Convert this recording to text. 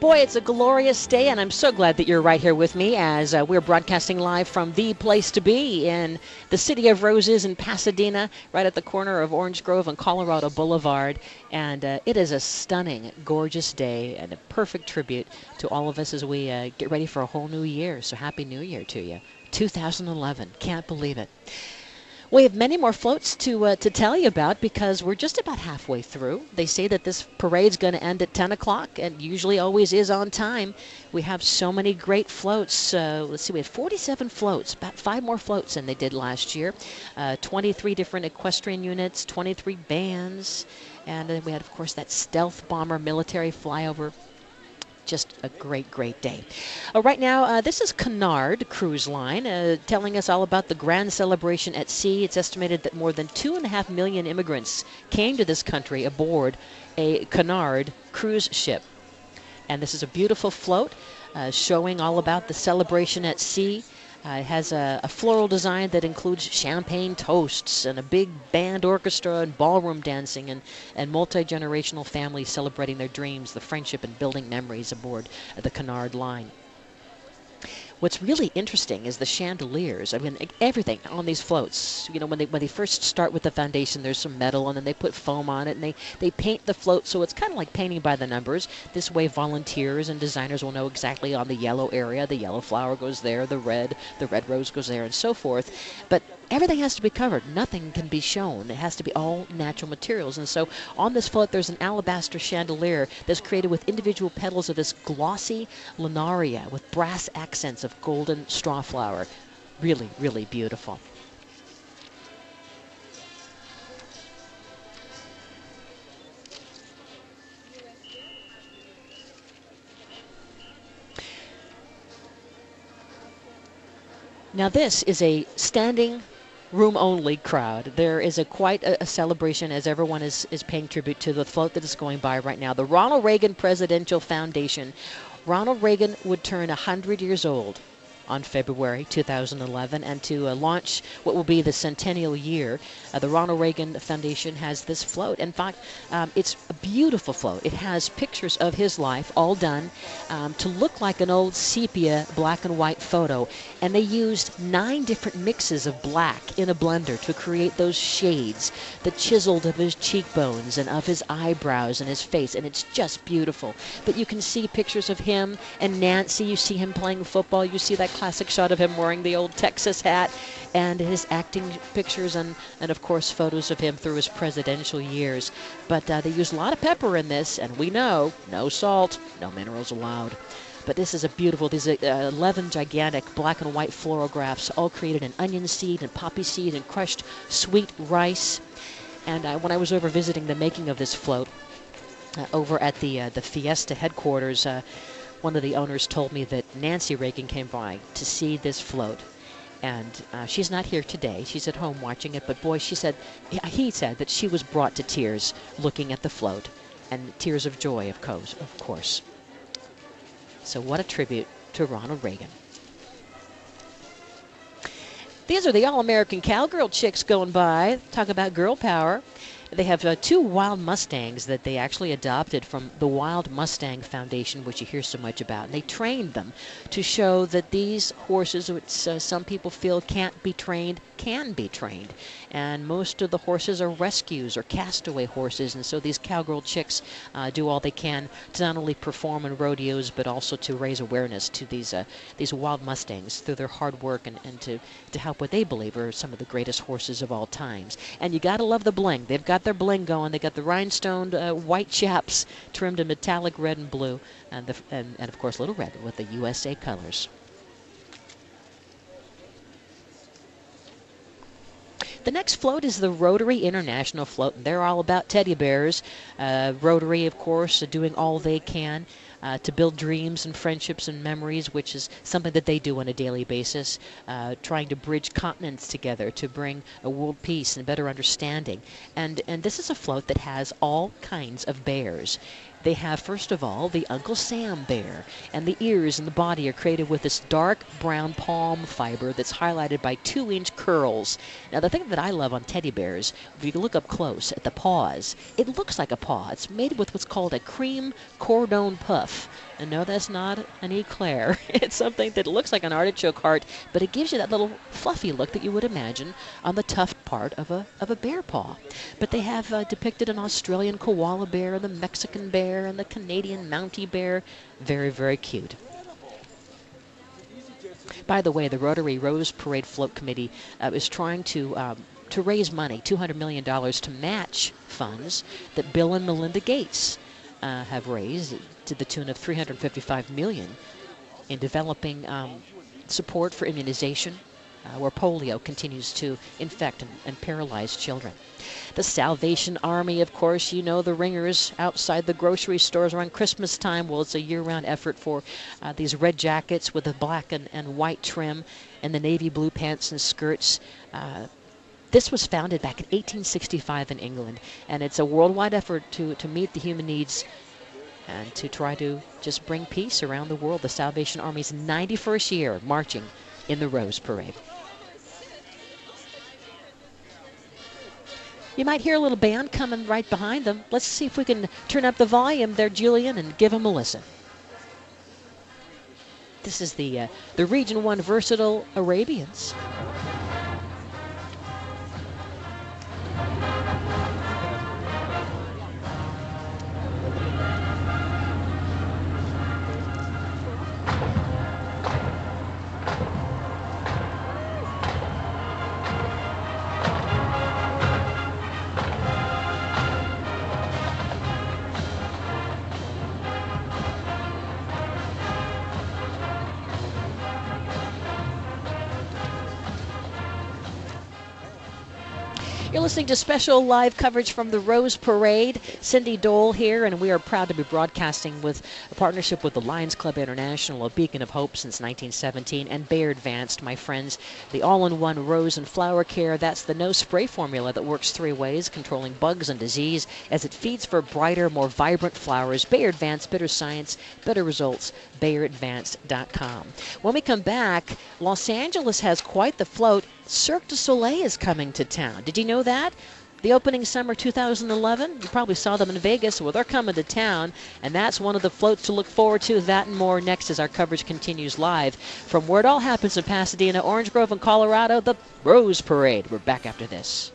Boy, it's a glorious day, and I'm so glad that you're right here with me as we're broadcasting live from the place to be in the City of Roses in Pasadena, right at the corner of Orange Grove and Colorado Boulevard. And it is a stunning, gorgeous day and a perfect tribute to all of us as we get ready for a whole new year. So Happy New Year to you. 2011. Can't believe it. We have many more floats to tell you about because we're just about halfway through. They say that this parade's going to end at 10 o'clock and usually always is on time. We have so many great floats. Let's see, we had 47 floats, about 5 more floats than they did last year. 23 different equestrian units, 23 bands, and then we had, of course, that stealth bomber military flyover. Just a great, great day. Right now, this is Cunard Cruise Line telling us all about the grand celebration at sea. It's estimated that more than 2.5 million immigrants came to this country aboard a Cunard cruise ship. And this is a beautiful float showing all about the celebration at sea. It has a floral design that includes champagne toasts and a big band orchestra and ballroom dancing and multi-generational families celebrating their dreams, the friendship and building memories aboard the Cunard line. What's really interesting is the chandeliers. I mean, everything on these floats. You know, when they first start with the foundation, there's some metal, and then they put foam on it, and they paint the float, so it's kind of like painting by the numbers. This way, volunteers and designers will know exactly on the yellow area, the yellow flower goes there, the red rose goes there, and so forth. But everything has to be covered. Nothing can be shown. It has to be all natural materials. And so on this float, there's an alabaster chandelier that's created with individual petals of this glossy linaria with brass accents of golden straw flower. Really, really beautiful. Now this is a standing room only crowd. There is quite a celebration as everyone is paying tribute to the float that is going by right now. The Ronald Reagan Presidential Foundation. Ronald Reagan would turn 100 years old on February 2011, and to launch what will be the centennial year, the Ronald Reagan Foundation has this float. In fact, it's a beautiful float. It has pictures of his life all done to look like an old sepia black and white photo, and they used 9 different mixes of black in a blender to create those shades, the chiseled of his cheekbones and of his eyebrows and his face, and it's just beautiful. But you can see pictures of him and Nancy. You see him playing football. You see that classic shot of him wearing the old Texas hat, and his acting pictures, and of course photos of him through his presidential years. But they use a lot of pepper in this, and we know no salt, no minerals allowed. But this is a beautiful, these 11 gigantic black and white florographs, all created in onion seed and poppy seed and crushed sweet rice. And when I was over visiting the making of this float over at the Fiesta headquarters, one of the owners told me that Nancy Reagan came by to see this float. And she's not here today. She's at home watching it. But boy, he said that she was brought to tears looking at the float, and tears of joy, of course. So what a tribute to Ronald Reagan. These are the All-American Cowgirl Chicks going by. Talk about girl power. They have 2 wild Mustangs that they actually adopted from the Wild Mustang Foundation, which you hear so much about. And they trained them to show that these horses, which some people feel can't be trained, can be trained. And most of the horses are rescues or castaway horses. And so these Cowgirl Chicks do all they can to not only perform in rodeos, but also to raise awareness to these wild Mustangs through their hard work and to help what they believe are some of the greatest horses of all times. And you got to love the bling. They've got their bling going. They got the rhinestoned white chaps trimmed in metallic red and blue, and of course little red with the USA colors. The next float is the Rotary International float, and they're all about teddy bears. Rotary, of course, doing all they can to build dreams and friendships and memories, which is something that they do on a daily basis, trying to bridge continents together to bring a world peace and better understanding. And this is a float that has all kinds of bears. They have, first of all, the Uncle Sam bear, and the ears and the body are created with this dark brown palm fiber that's highlighted by 2-inch curls. Now, the thing that I love on teddy bears, if you look up close at the paws, it looks like a paw. It's made with what's called a cream cordon puff. And no, that's not an eclair. It's something that looks like an artichoke heart, but it gives you that little fluffy look that you would imagine on the tuft part of a bear paw. But they have depicted an Australian koala bear, and the Mexican bear, and the Canadian Mountie bear. Very, very cute. By the way, the Rotary Rose Parade Float Committee is trying to raise money, $200 million, to match funds that Bill and Melinda Gates have raised to the tune of $355 million in developing support for immunization, where polio continues to infect and paralyze children. The Salvation Army, of course, you know the ringers outside the grocery stores around Christmas time. Well, it's a year-round effort for these red jackets with the black and white trim and the navy blue pants and skirts. This was founded back in 1865 in England, and it's a worldwide effort to meet the human needs and to try to just bring peace around the world. The Salvation Army's 91st year marching in the Rose Parade. You might hear a little band coming right behind them. Let's see if we can turn up the volume there, Julian, and give them a listen. This is the Region 1 Versatile Arabians. You're listening to special live coverage from the Rose Parade. Cindy Dole here, and we are proud to be broadcasting with a partnership with the Lions Club International, a beacon of hope since 1917, and Bayer Advanced, my friends, the all-in-one rose and flower care. That's the no-spray formula that works 3 ways, controlling bugs and disease as it feeds for brighter, more vibrant flowers. Bayer Advanced, better science, better results. BayerAdvanced.com. When we come back, Los Angeles has quite the float. Cirque du Soleil is coming to town. Did you know that? The opening summer 2011, you probably saw them in Vegas. Well, they're coming to town, and that's one of the floats to look forward to. That and more next as our coverage continues live from where it all happens in Pasadena, Orange Grove, and Colorado, the Rose Parade. We're back after this.